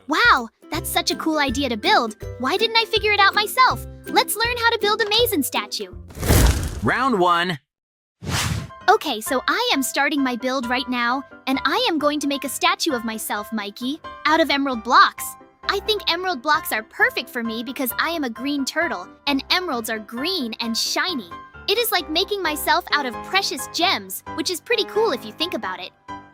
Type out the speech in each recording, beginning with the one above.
Wow, that's such a cool idea to build. Why didn't I figure it out myself? Let's learn how to build a Maizen statue. Round 1. Okay, so I am starting my build right now, and I am going to make a statue of myself, Mikey, out of emerald blocks. I think emerald blocks are perfect for me because I am a green turtle, and emeralds are green and shiny. It is like making myself out of precious gems, which is pretty cool if you think about it.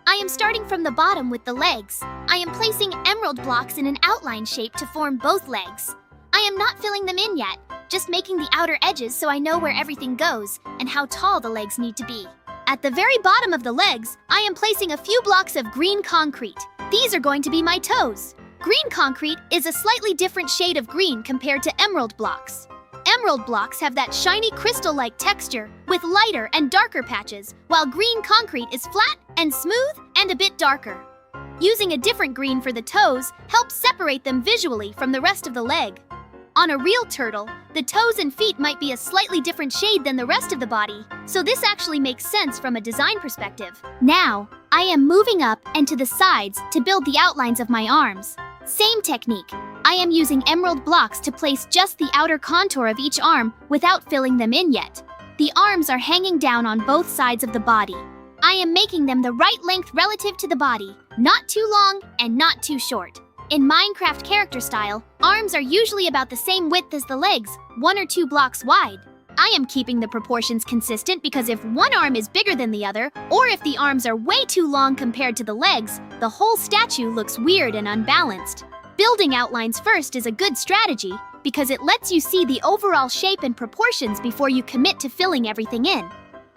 I am starting from the bottom with the legs. I am placing emerald blocks in an outline shape to form both legs. I am not filling them in yet, just making the outer edges so I know where everything goes and how tall the legs need to be. At the very bottom of the legs, I am placing a few blocks of green concrete. These are going to be my toes. Green concrete is a slightly different shade of green compared to emerald blocks. Emerald blocks have that shiny crystal-like texture with lighter and darker patches, while green concrete is flat and smooth and a bit darker. Using a different green for the toes helps separate them visually from the rest of the leg. On a real turtle, the toes and feet might be a slightly different shade than the rest of the body, so this actually makes sense from a design perspective. Now, I am moving up and to the sides to build the outlines of my arms. Same technique. I am using emerald blocks to place just the outer contour of each arm without filling them in yet. The arms are hanging down on both sides of the body. I am making them the right length relative to the body, not too long and not too short. In Minecraft character style, arms are usually about the same width as the legs, 1 or 2 blocks wide. I am keeping the proportions consistent because if one arm is bigger than the other, or if the arms are way too long compared to the legs, the whole statue looks weird and unbalanced. Building outlines first is a good strategy because it lets you see the overall shape and proportions before you commit to filling everything in.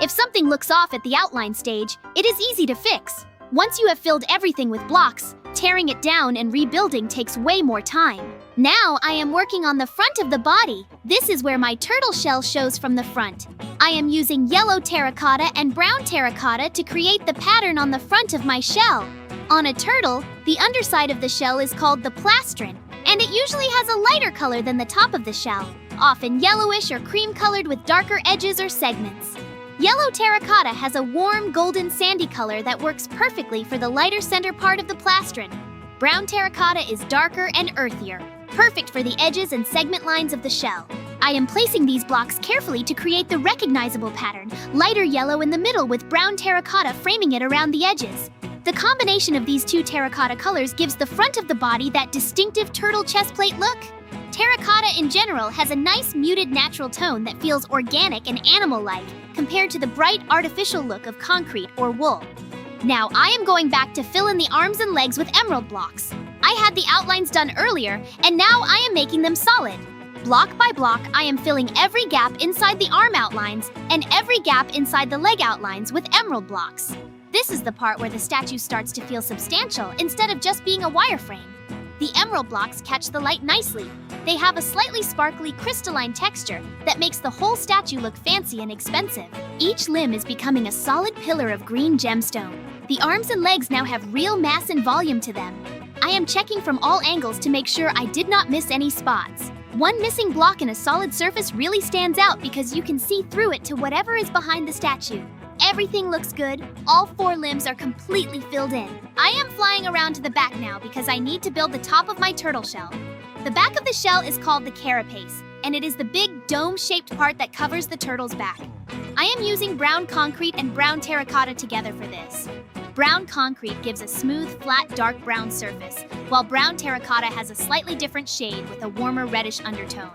If something looks off at the outline stage, it is easy to fix. Once you have filled everything with blocks, tearing it down and rebuilding takes way more time. Now I am working on the front of the body. This is where my turtle shell shows from the front. I am using yellow terracotta and brown terracotta to create the pattern on the front of my shell. On a turtle, the underside of the shell is called the plastron, and it usually has a lighter color than the top of the shell, often yellowish or cream-colored with darker edges or segments. Yellow terracotta has a warm golden sandy color that works perfectly for the lighter center part of the plastron. Brown terracotta is darker and earthier, perfect for the edges and segment lines of the shell. I am placing these blocks carefully to create the recognizable pattern, lighter yellow in the middle with brown terracotta framing it around the edges. The combination of these two terracotta colors gives the front of the body that distinctive turtle chestplate look. Terracotta in general has a nice muted natural tone that feels organic and animal-like compared to the bright artificial look of concrete or wool. Now I am going back to fill in the arms and legs with emerald blocks. I had the outlines done earlier, and now I am making them solid. Block by block, I am filling every gap inside the arm outlines and every gap inside the leg outlines with emerald blocks. This is the part where the statue starts to feel substantial instead of just being a wireframe. The emerald blocks catch the light nicely. They have a slightly sparkly crystalline texture that makes the whole statue look fancy and expensive. Each limb is becoming a solid pillar of green gemstone. The arms and legs now have real mass and volume to them. I am checking from all angles to make sure I did not miss any spots. One missing block in a solid surface really stands out because you can see through it to whatever is behind the statue. Everything looks good. All 4 limbs are completely filled in. I am flying around to the back now because I need to build the top of my turtle shell. The back of the shell is called the carapace, and it is the big dome-shaped part that covers the turtle's back. I am using brown concrete and brown terracotta together for this. Brown concrete gives a smooth, flat, dark brown surface, while brown terracotta has a slightly different shade with a warmer reddish undertone.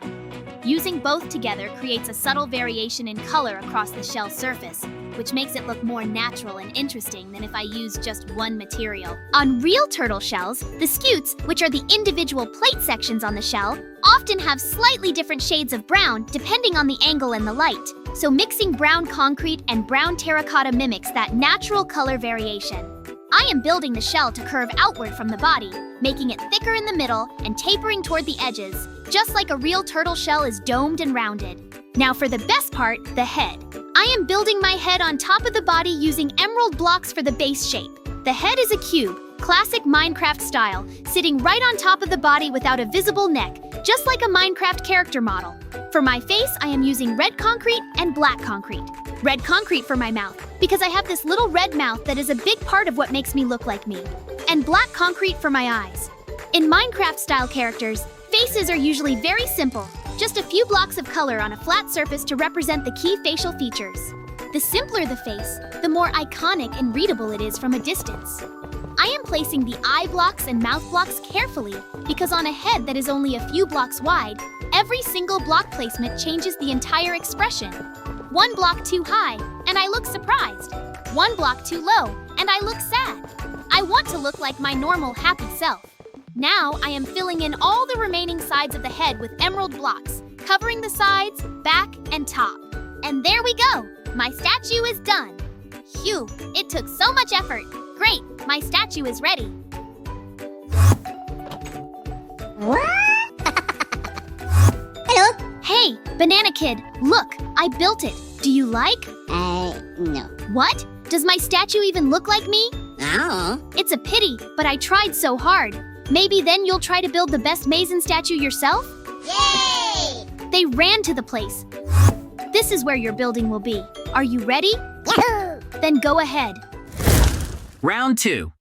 Using both together creates a subtle variation in color across the shell surface, which makes it look more natural and interesting than if I use just one material. On real turtle shells, the scutes, which are the individual plate sections on the shell, often have slightly different shades of brown depending on the angle and the light. So mixing brown concrete and brown terracotta mimics that natural color variation. I am building the shell to curve outward from the body, making it thicker in the middle and tapering toward the edges, just like a real turtle shell is domed and rounded. Now for the best part, the head. I am building my head on top of the body using emerald blocks for the base shape. The head is a cube, classic Minecraft style, sitting right on top of the body without a visible neck, just like a Minecraft character model. For my face, I am using red concrete and black concrete. Red concrete for my mouth, because I have this little red mouth that is a big part of what makes me look like me. And black concrete for my eyes. In Minecraft-style characters, faces are usually very simple, just a few blocks of color on a flat surface to represent the key facial features. The simpler the face, the more iconic and readable it is from a distance. I am placing the eye blocks and mouth blocks carefully because on a head that is only a few blocks wide, every single block placement changes the entire expression. One block too high, and I look surprised. One block too low, and I look sad. I want to look like my normal, happy self. Now I am filling in all the remaining sides of the head with emerald blocks, covering the sides, back, and top. And there we go! My statue is done! Phew, it took so much effort. Great, my statue is ready. Hello? Hey, Banana Kid, look, I built it. Do you like? No. What? Does my statue even look like me? Oh. It's a pity, but I tried so hard. Maybe then you'll try to build the best Maizen statue yourself? Yay! They ran to the place. This is where your building will be. Are you ready? Yahoo! Then go ahead. Round 2.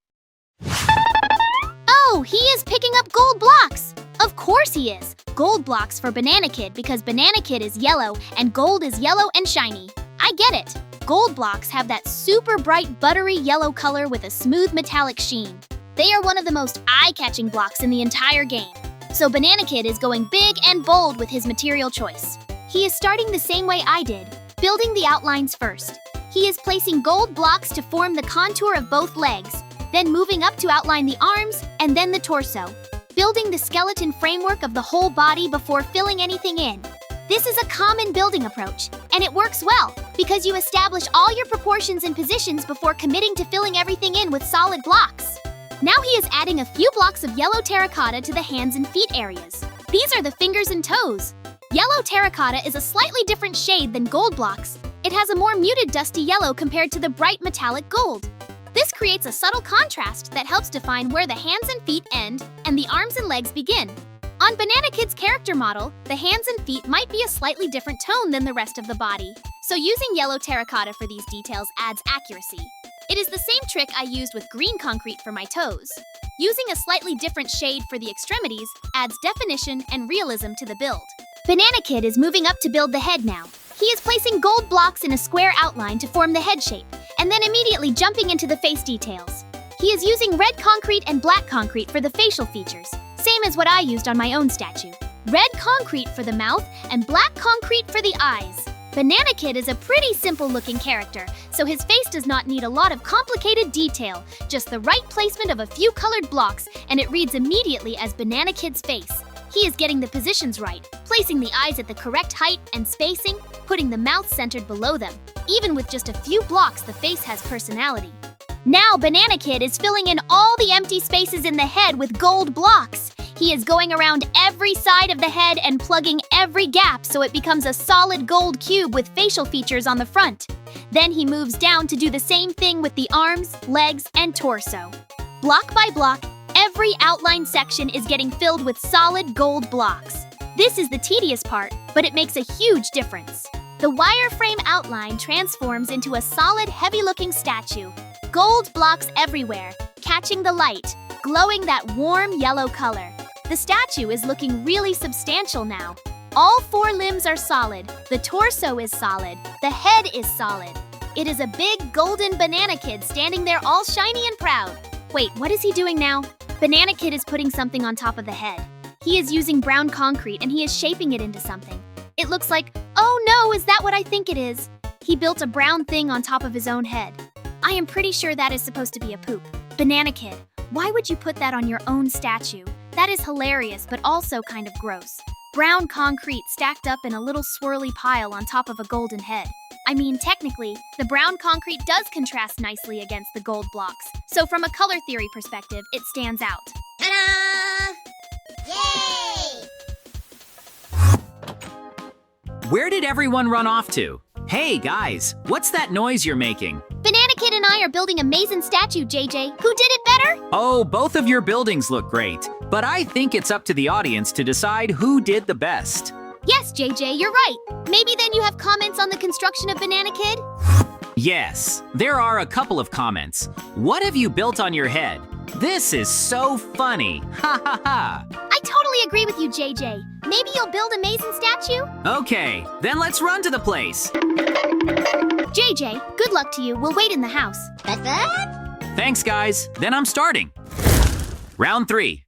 Oh, he is picking up gold blocks! Of course he is. Gold blocks for Banana Kid because Banana Kid is yellow and gold is yellow and shiny. I get it. Gold blocks have that super bright buttery yellow color with a smooth metallic sheen. They are one of the most eye-catching blocks in the entire game. So Banana Kid is going big and bold with his material choice. He is starting the same way I did, building the outlines first. He is placing gold blocks to form the contour of both legs, then moving up to outline the arms and then the torso, building the skeleton framework of the whole body before filling anything in. This is a common building approach, and it works well because you establish all your proportions and positions before committing to filling everything in with solid blocks. Now he is adding a few blocks of yellow terracotta to the hands and feet areas. These are the fingers and toes. Yellow terracotta is a slightly different shade than gold blocks. It has a more muted dusty yellow compared to the bright metallic gold. This creates a subtle contrast that helps define where the hands and feet end and the arms and legs begin. On Banana Kid's character model, the hands and feet might be a slightly different tone than the rest of the body. So using yellow terracotta for these details adds accuracy. It is the same trick I used with green concrete for my toes. Using a slightly different shade for the extremities adds definition and realism to the build. Banana Kid is moving up to build the head now. He is placing gold blocks in a square outline to form the head shape, and then immediately jumping into the face details. He is using red concrete and black concrete for the facial features, same as what I used on my own statue. Red concrete for the mouth and black concrete for the eyes. Banana Kid is a pretty simple-looking character, so his face does not need a lot of complicated detail, just the right placement of a few colored blocks, and it reads immediately as Banana Kid's face. He is getting the positions right, placing the eyes at the correct height and spacing, putting the mouth centered below them. Even with just a few blocks, the face has personality. Now Banana Kid is filling in all the empty spaces in the head with gold blocks. He is going around every side of the head and plugging every gap so it becomes a solid gold cube with facial features on the front. Then he moves down to do the same thing with the arms, legs, and torso. Block by block, every outline section is getting filled with solid gold blocks. This is the tedious part, but it makes a huge difference. The wireframe outline transforms into a solid, heavy-looking statue. Gold blocks everywhere, catching the light, glowing that warm yellow color. The statue is looking really substantial now. All four limbs are solid, the torso is solid, the head is solid. It is a big golden Banana Kid standing there all shiny and proud. Wait, what is he doing now? Banana Kid is putting something on top of the head. He is using brown concrete and he is shaping it into something. It looks like, oh no, is that what I think it is? He built a brown thing on top of his own head. I am pretty sure that is supposed to be a poop. Banana Kid, why would you put that on your own statue? That is hilarious, but also kind of gross. Brown concrete stacked up in a little swirly pile on top of a golden head. I mean, technically, the brown concrete does contrast nicely against the gold blocks. So from a color theory perspective, it stands out. Ta-da! Yay! Where did everyone run off to? Hey guys, what's that noise you're making? Banana Kid and I are building a Maizen statue, JJ. Who did it better? Oh, both of your buildings look great, but I think it's up to the audience to decide who did the best. Yes, JJ, you're right. Maybe then you have comments on the construction of Banana Kid? Yes, there are a couple of comments. What have you built on your head? This is so funny. Ha ha ha. I totally agree with you, JJ. Maybe you'll build a Maizen statue? Okay, then let's run to the place. JJ, good luck to you. We'll wait in the house. Thanks, guys. Then I'm starting. Round 3.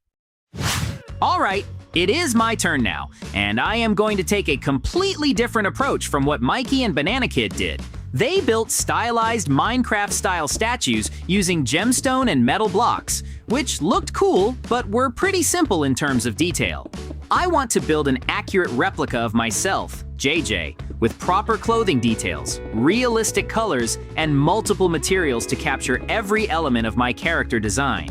All right, it is my turn now, and I am going to take a completely different approach from what Mikey and Banana Kid did. They built stylized Minecraft-style statues using gemstone and metal blocks, which looked cool, but were pretty simple in terms of detail. I want to build an accurate replica of myself, JJ, with proper clothing details, realistic colors, and multiple materials to capture every element of my character design.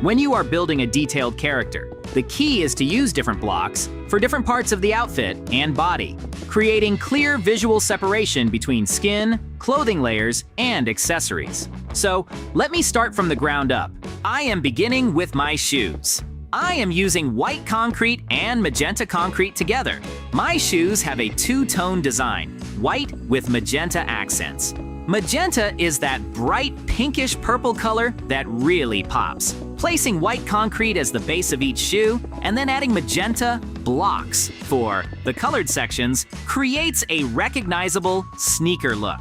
When you are building a detailed character, the key is to use different blocks for different parts of the outfit and body, creating clear visual separation between skin, clothing layers, and accessories. So, let me start from the ground up. I am beginning with my shoes. I am using white concrete and magenta concrete together. My shoes have a two-tone design, white with magenta accents. Magenta is that bright pinkish purple color that really pops. Placing white concrete as the base of each shoe and then adding magenta blocks for the colored sections creates a recognizable sneaker look.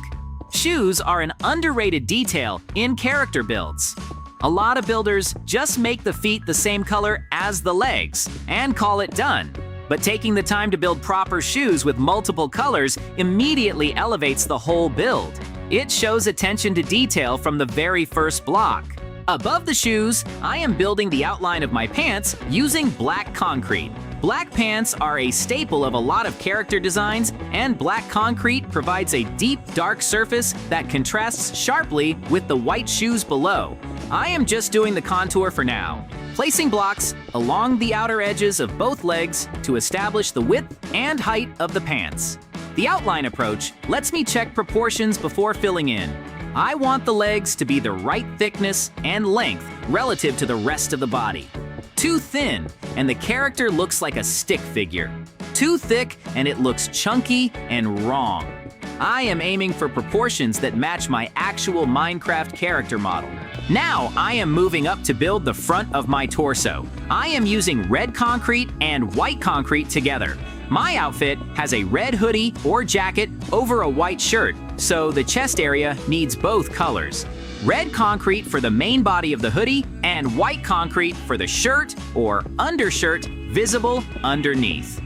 Shoes are an underrated detail in character builds. A lot of builders just make the feet the same color as the legs and call it done. But taking the time to build proper shoes with multiple colors immediately elevates the whole build. It shows attention to detail from the very first block. Above the shoes, I am building the outline of my pants using black concrete. Black pants are a staple of a lot of character designs, and black concrete provides a deep, dark surface that contrasts sharply with the white shoes below. I am just doing the contour for now, placing blocks along the outer edges of both legs to establish the width and height of the pants. The outline approach lets me check proportions before filling in. I want the legs to be the right thickness and length relative to the rest of the body. Too thin, and the character looks like a stick figure. Too thick, and it looks chunky and wrong. I am aiming for proportions that match my actual Minecraft character model. Now I am moving up to build the front of my torso. I am using red concrete and white concrete together. My outfit has a red hoodie or jacket over a white shirt, so the chest area needs both colors. Red concrete for the main body of the hoodie and white concrete for the shirt or undershirt visible underneath.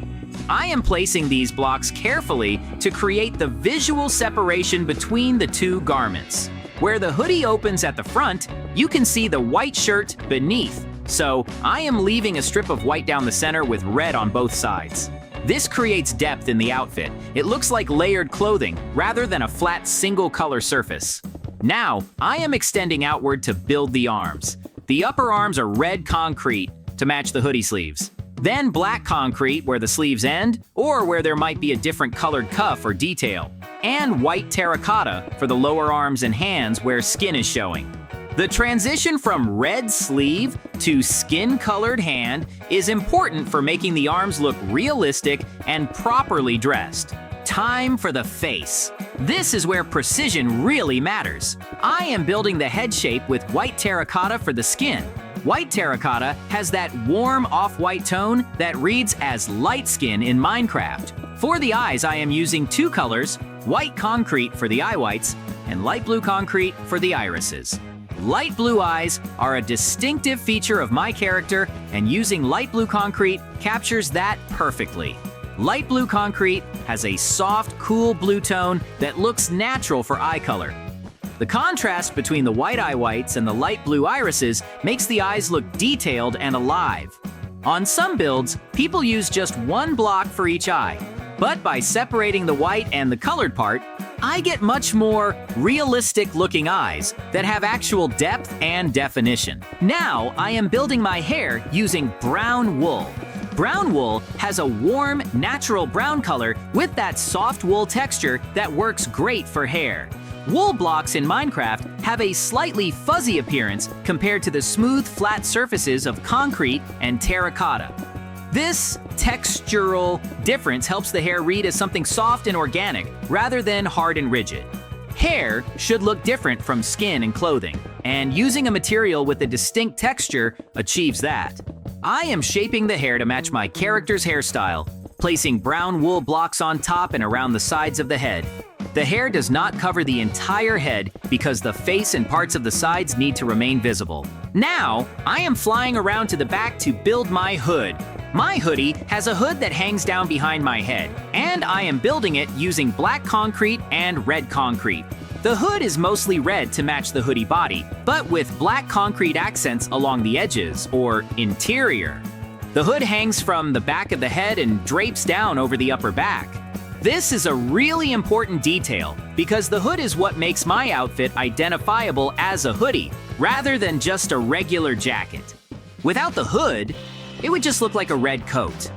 I am placing these blocks carefully to create the visual separation between the two garments. Where the hoodie opens at the front, you can see the white shirt beneath, so I am leaving a strip of white down the center with red on both sides. This creates depth in the outfit. It looks like layered clothing rather than a flat single color surface. Now, I am extending outward to build the arms. The upper arms are red concrete to match the hoodie sleeves. Then black concrete where the sleeves end or where there might be a different colored cuff or detail. And white terracotta for the lower arms and hands where skin is showing. The transition from red sleeve to skin-colored hand is important for making the arms look realistic and properly dressed. Time for the face. This is where precision really matters. I am building the head shape with white terracotta for the skin. White terracotta has that warm off-white tone that reads as light skin in Minecraft. For the eyes, I am using two colors, white concrete for the eye whites and light blue concrete for the irises. Light blue eyes are a distinctive feature of my character, and using light blue concrete captures that perfectly. Light blue concrete has a soft, cool blue tone that looks natural for eye color. The contrast between the white eye whites and the light blue irises makes the eyes look detailed and alive. On some builds, people use just one block for each eye, but by separating the white and the colored part, I get much more realistic-looking eyes that have actual depth and definition. Now, I am building my hair using brown wool. Brown wool has a warm, natural brown color with that soft wool texture that works great for hair. Wool blocks in Minecraft have a slightly fuzzy appearance compared to the smooth, flat surfaces of concrete and terracotta. This textural difference helps the hair read as something soft and organic rather than hard and rigid. Hair should look different from skin and clothing, and using a material with a distinct texture achieves that. I am shaping the hair to match my character's hairstyle, placing brown wool blocks on top and around the sides of the head. The hair does not cover the entire head because the face and parts of the sides need to remain visible. Now, I am flying around to the back to build my hood. My hoodie has a hood that hangs down behind my head, and I am building it using black concrete and red concrete. The hood is mostly red to match the hoodie body, but with black concrete accents along the edges, or interior. The hood hangs from the back of the head and drapes down over the upper back. This is a really important detail because the hood is what makes my outfit identifiable as a hoodie, rather than just a regular jacket. Without the hood, it would just look like a red coat.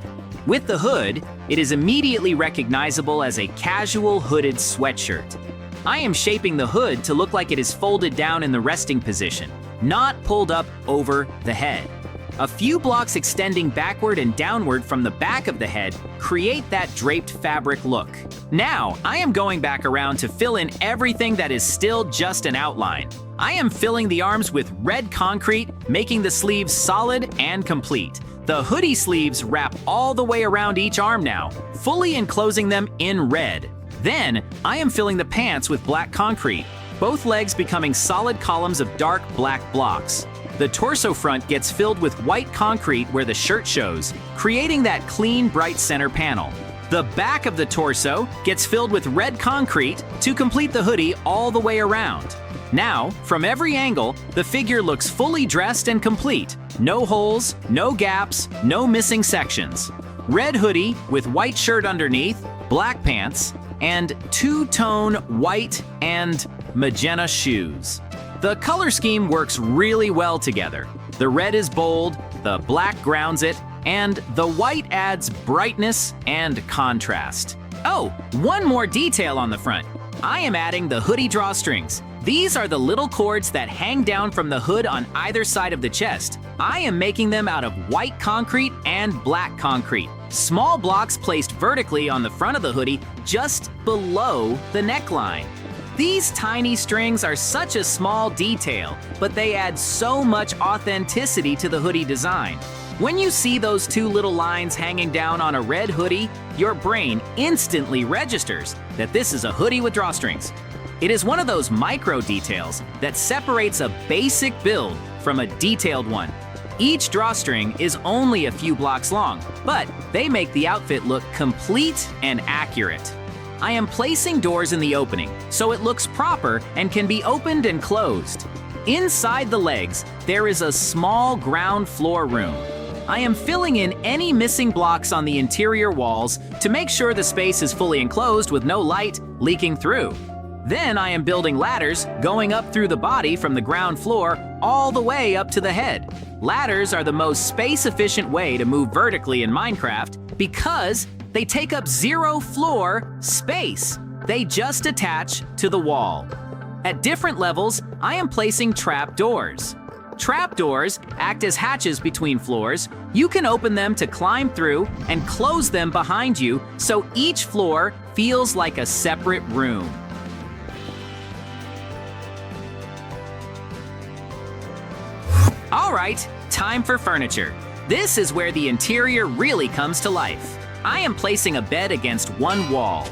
With the hood, it is immediately recognizable as a casual hooded sweatshirt. I am shaping the hood to look like it is folded down in the resting position, not pulled up over the head. A few blocks extending backward and downward from the back of the head create that draped fabric look. Now, I am going back around to fill in everything that is still just an outline. I am filling the arms with red concrete, making the sleeves solid and complete. The hoodie sleeves wrap all the way around each arm now, fully enclosing them in red. Then, I am filling the pants with black concrete, both legs becoming solid columns of dark black blocks. The torso front gets filled with white concrete where the shirt shows, creating that clean, bright center panel. The back of the torso gets filled with red concrete to complete the hoodie all the way around. Now, from every angle, the figure looks fully dressed and complete. No holes, no gaps, no missing sections. Red hoodie with white shirt underneath, black pants, and two-tone white and magenta shoes. The color scheme works really well together. The red is bold, the black grounds it, and the white adds brightness and contrast. Oh, one more detail on the front. I am adding the hoodie drawstrings. These are the little cords that hang down from the hood on either side of the chest. I am making them out of white concrete and black concrete. Small blocks placed vertically on the front of the hoodie just below the neckline. These tiny strings are such a small detail, but they add so much authenticity to the hoodie design. When you see those two little lines hanging down on a red hoodie, your brain instantly registers that this is a hoodie with drawstrings. It is one of those micro details that separates a basic build from a detailed one. Each drawstring is only a few blocks long, but they make the outfit look complete and accurate. I am placing doors in the opening so it looks proper and can be opened and closed. Inside the legs, there is a small ground floor room. I am filling in any missing blocks on the interior walls to make sure the space is fully enclosed with no light leaking through. Then I am building ladders going up through the body from the ground floor all the way up to the head. Ladders are the most space-efficient way to move vertically in Minecraft because they take up zero floor space. They just attach to the wall. At different levels, I am placing trap doors. Trap doors act as hatches between floors. You can open them to climb through and close them behind you so each floor feels like a separate room. All right, time for furniture. This is where the interior really comes to life. I am placing a bed against one wall.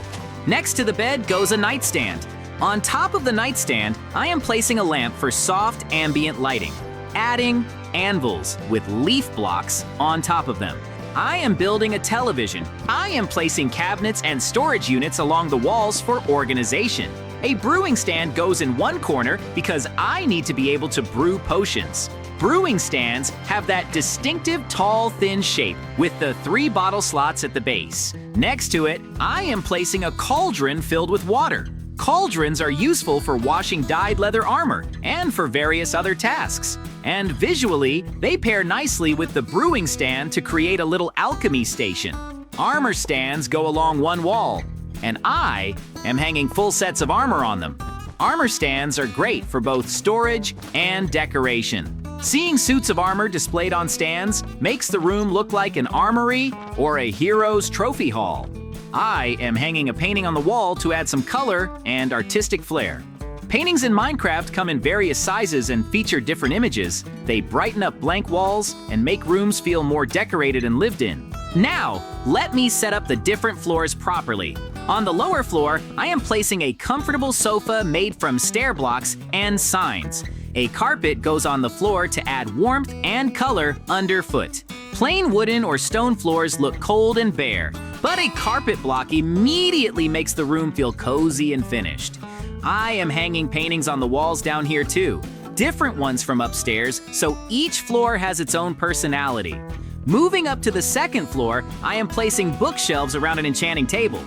Next to the bed goes a nightstand. On top of the nightstand, I am placing a lamp for soft ambient lighting, adding anvils with leaf blocks on top of them. I am building a television. I am placing cabinets and storage units along the walls for organization. A brewing stand goes in one corner because I need to be able to brew potions. Brewing stands have that distinctive tall, thin shape with the 3 bottle slots at the base. Next to it, I am placing a cauldron filled with water. Cauldrons are useful for washing dyed leather armor and for various other tasks. And visually, they pair nicely with the brewing stand to create a little alchemy station. Armor stands go along one wall, and I am hanging full sets of armor on them. Armor stands are great for both storage and decoration. Seeing suits of armor displayed on stands makes the room look like an armory or a hero's trophy hall. I am hanging a painting on the wall to add some color and artistic flair. Paintings in Minecraft come in various sizes and feature different images. They brighten up blank walls and make rooms feel more decorated and lived in. Now, let me set up the different floors properly. On the lower floor, I am placing a comfortable sofa made from stair blocks and signs. A carpet goes on the floor to add warmth and color underfoot. Plain wooden or stone floors look cold and bare, but a carpet block immediately makes the room feel cozy and finished. I am hanging paintings on the walls down here too, different ones from upstairs, so each floor has its own personality. Moving up to the second floor, I am placing bookshelves around an enchanting table.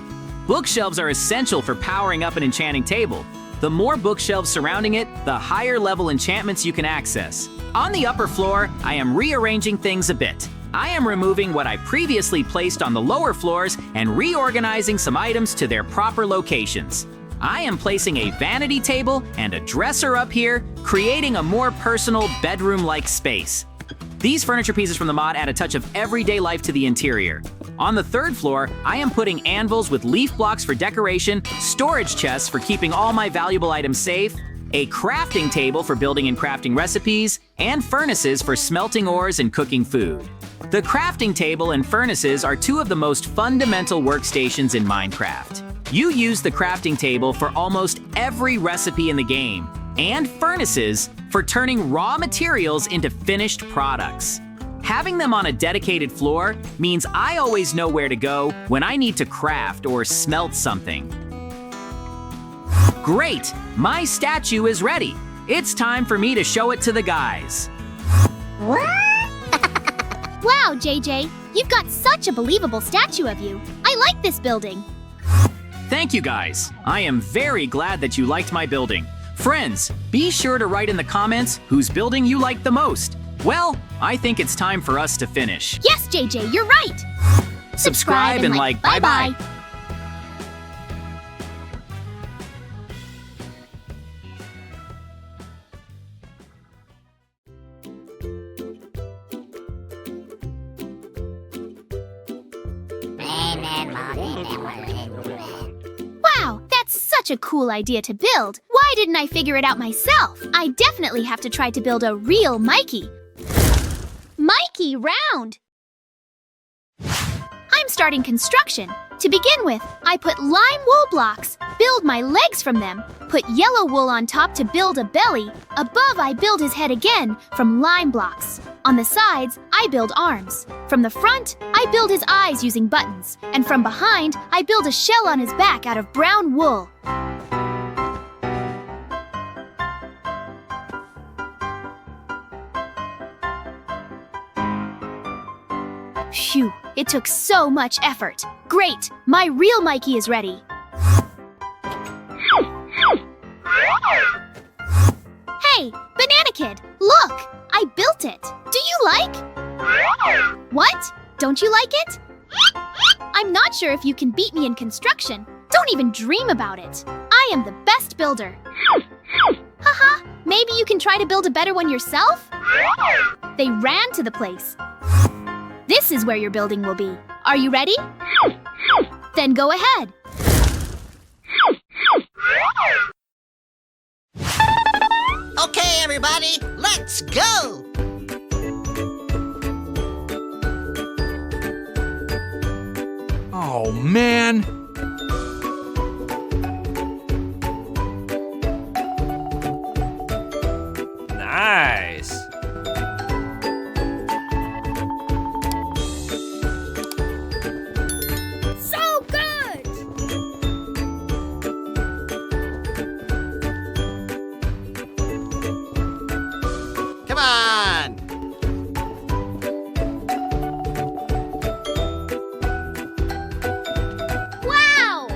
Bookshelves are essential for powering up an enchanting table. The more bookshelves surrounding it, the higher level enchantments you can access. On the upper floor, I am rearranging things a bit. I am removing what I previously placed on the lower floors and reorganizing some items to their proper locations. I am placing a vanity table and a dresser up here, creating a more personal bedroom-like space. These furniture pieces from the mod add a touch of everyday life to the interior. On the third floor, I am putting anvils with leaf blocks for decoration, storage chests for keeping all my valuable items safe, a crafting table for building and crafting recipes, and furnaces for smelting ores and cooking food. The crafting table and furnaces are two of the most fundamental workstations in Minecraft. You use the crafting table for almost every recipe in the game, and furnaces for turning raw materials into finished products. Having them on a dedicated floor means I always know where to go when I need to craft or smelt something. Great! My statue is ready. It's time for me to show it to the guys. Wow, JJ, you've got such a believable statue of you. I like this building. Thank you guys. I am very glad that you liked my building. Friends, be sure to write in the comments whose building you liked the most. Well, I think it's time for us to finish. Yes, JJ, you're right. Subscribe and like. Bye-bye. Wow, that's such a cool idea to build. Why didn't I figure it out myself? I definitely have to try to build a real Mikey. Mikey round! I'm starting construction. To begin with, I put lime wool blocks, build my legs from them, put yellow wool on top to build a belly. Above, I build his head again from lime blocks. On the sides, I build arms. From the front, I build his eyes using buttons. And from behind, I build a shell on his back out of brown wool. Phew, it took so much effort. Great, my real Mikey is ready. Hey, Banana Kid, look! I built it. Do you like? What? Don't you like it? I'm not sure if you can beat me in construction. Don't even dream about it. I am the best builder. Haha, maybe you can try to build a better one yourself? They ran to the place. This is where your building will be. Are you ready? Then go ahead. Okay, everybody, let's go! Oh, man. Nice. So good! Come on! Wow!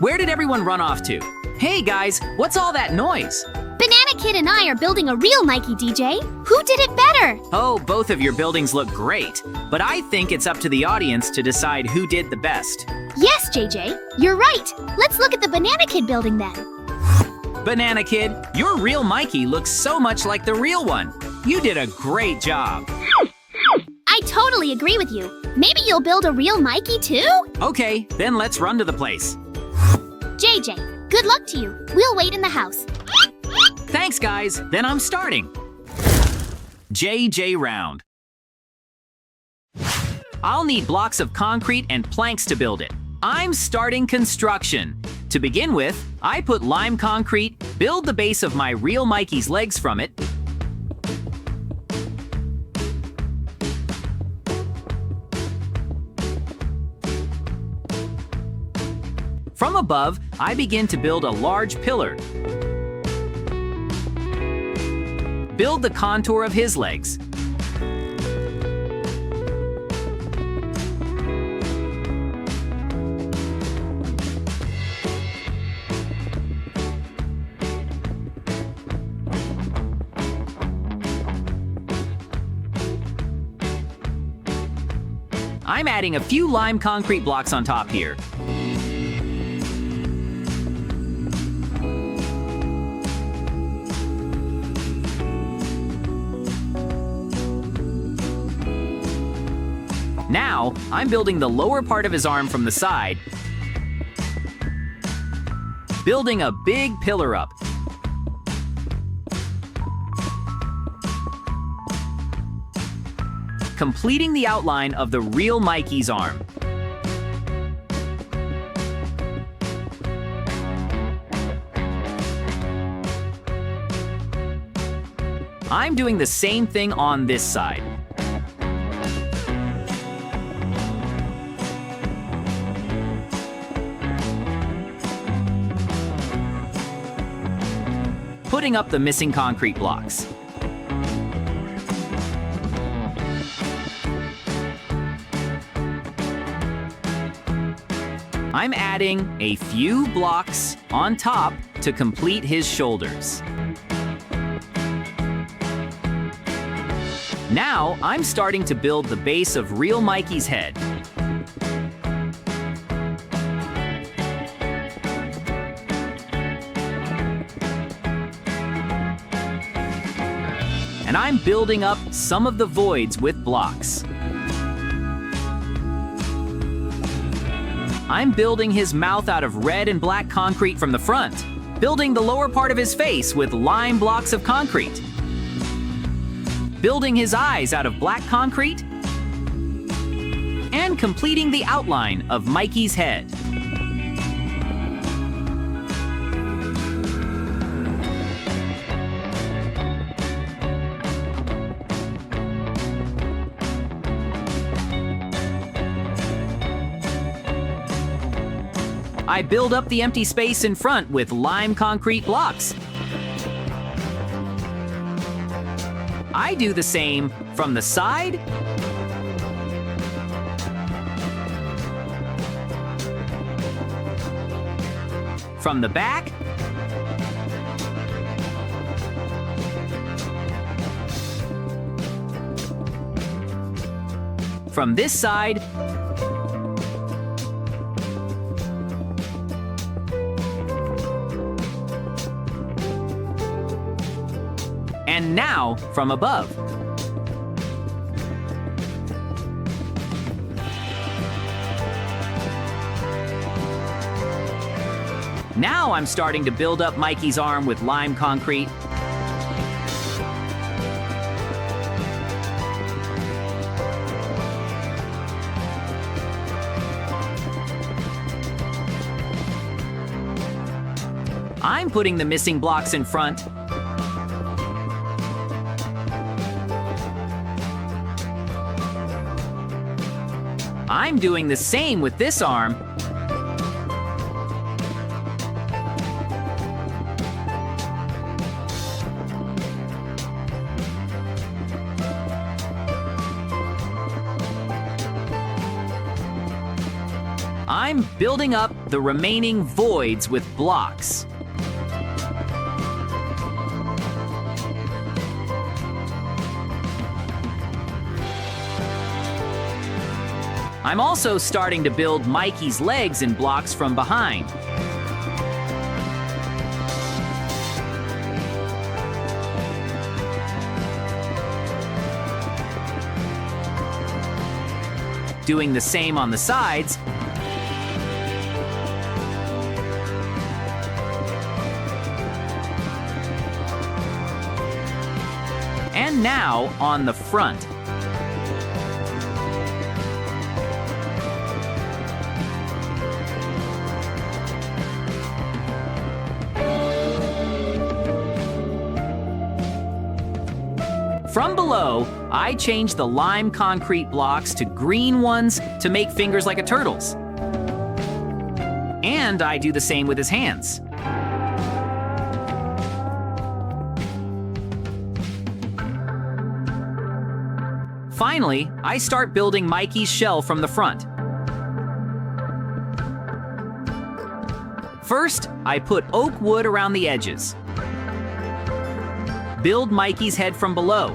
Where did everyone run off to? Hey guys, what's all that noise? Banana Kid and I are building a real Mikey, DJ. Who did it better? Oh, both of your buildings look great, but I think it's up to the audience to decide who did the best. Yes, JJ, you're right. Let's look at the Banana Kid building then. Banana Kid, your real Mikey looks so much like the real one. You did a great job. I totally agree with you. Maybe you'll build a real Mikey too? Okay, then let's run to the place. JJ, good luck to you. We'll wait in the house. Thanks, guys. Then I'm starting. JJ round. I'll need blocks of concrete and planks to build it. I'm starting construction. To begin with, I put lime concrete, build the base of my real Mikey's legs from it. From above, I begin to build a large pillar. Build the contour of his legs. I'm adding a few lime concrete blocks on top here. Now, I'm building the lower part of his arm from the side, building a big pillar up. Completing the outline of the real Mikey's arm. I'm doing the same thing on this side. Putting up the missing concrete blocks. I'm adding a few blocks on top to complete his shoulders. Now, I'm starting to build the base of real Mikey's head. And I'm building up some of the voids with blocks. I'm building his mouth out of red and black concrete from the front, building the lower part of his face with lime blocks of concrete, building his eyes out of black concrete, and completing the outline of Mikey's head. I build up the empty space in front with lime concrete blocks. I do the same from the side, from the back, from this side, and now from above. Now I'm starting to build up Mikey's arm with lime concrete. I'm putting the missing blocks in front. I'm doing the same with this arm. I'm building up the remaining voids with blocks. I'm also starting to build Mikey's legs in blocks from behind. Doing the same on the sides. And now on the front. From below, I changed the lime concrete blocks to green ones to make fingers like a turtle's. And I do the same with his hands. Finally, I start building Mikey's shell from the front. First, I put oak wood around the edges. Build Mikey's head from below.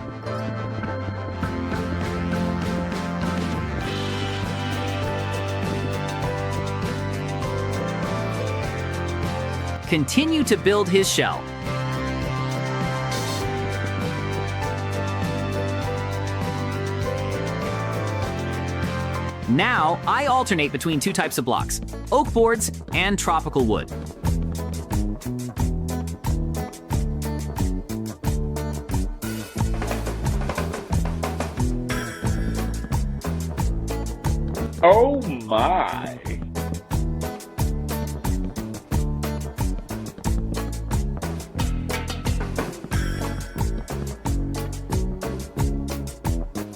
Continue to build his shell. Now, I alternate between two types of blocks, oak boards and tropical wood. Oh my!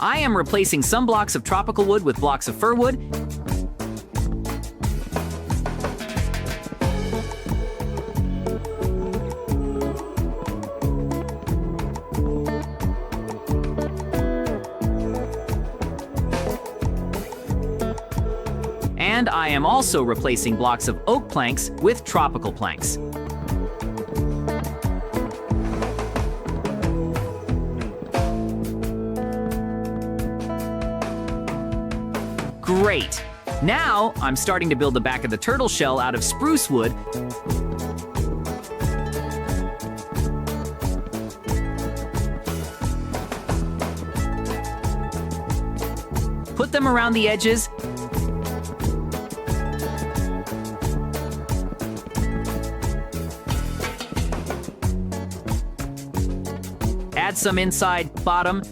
I am replacing some blocks of tropical wood with blocks of fir wood. And I am also replacing blocks of oak planks with tropical planks. Great! Now, I'm starting to build the back of the turtle shell out of spruce wood. Put them around the edges. Add some inside bottom.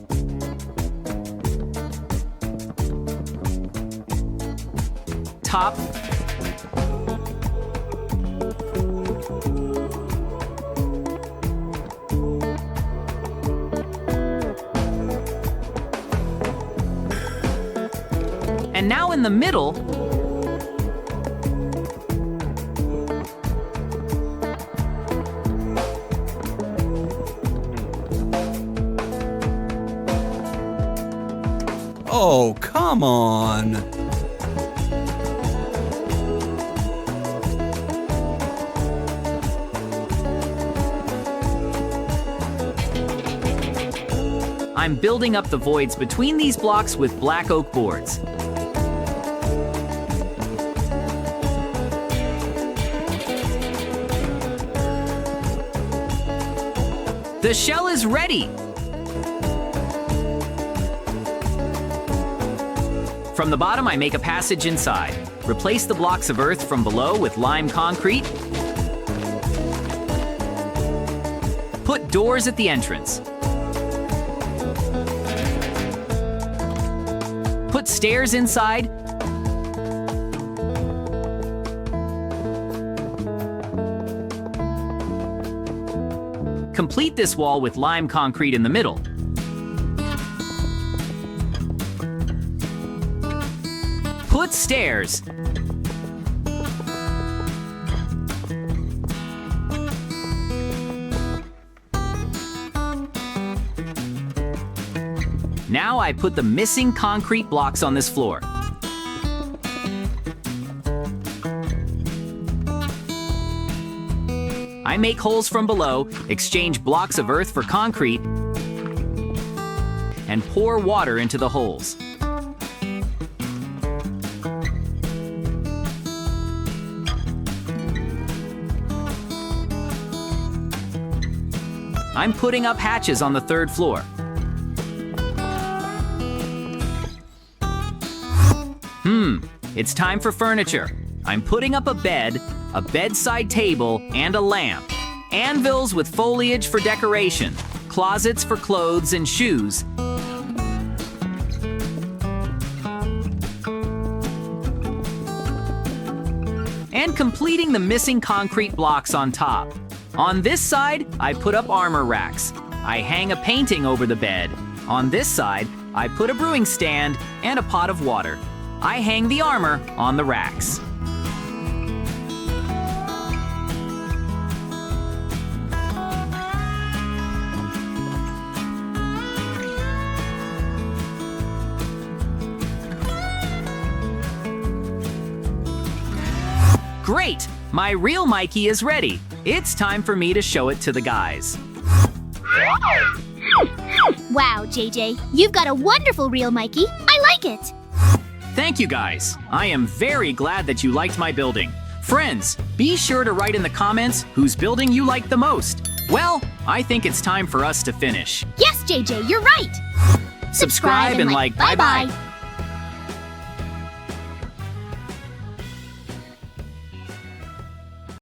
Top. And now in the middle, Oh, come on. I'm building up the voids between these blocks with black oak boards. The shell is ready! From the bottom, I make a passage inside. Replace the blocks of earth from below with lime concrete. Put doors at the entrance. Put stairs inside. Complete this wall with lime concrete in the middle. Put stairs. Now I put the missing concrete blocks on this floor. I make holes from below, exchange blocks of earth for concrete, and pour water into the holes. I'm putting up hatches on the 3rd floor. It's time for furniture. I'm putting up a bed, a bedside table, and a lamp. Anvils with foliage for decoration, closets for clothes and shoes, and completing the missing concrete blocks on top. On this side, I put up armor racks. I hang a painting over the bed. On this side, I put a brewing stand and a pot of water. I hang the armor on the racks. Great! My real Mikey is ready. It's time for me to show it to the guys. Wow, JJ, you've got a wonderful reel, Mikey. I like it. Thank you guys. I am very glad that you liked my building. Friends, be sure to write in the comments whose building you liked the most. Well, I think it's time for us to finish. Yes, JJ, you're right. Subscribe and like. Bye-bye.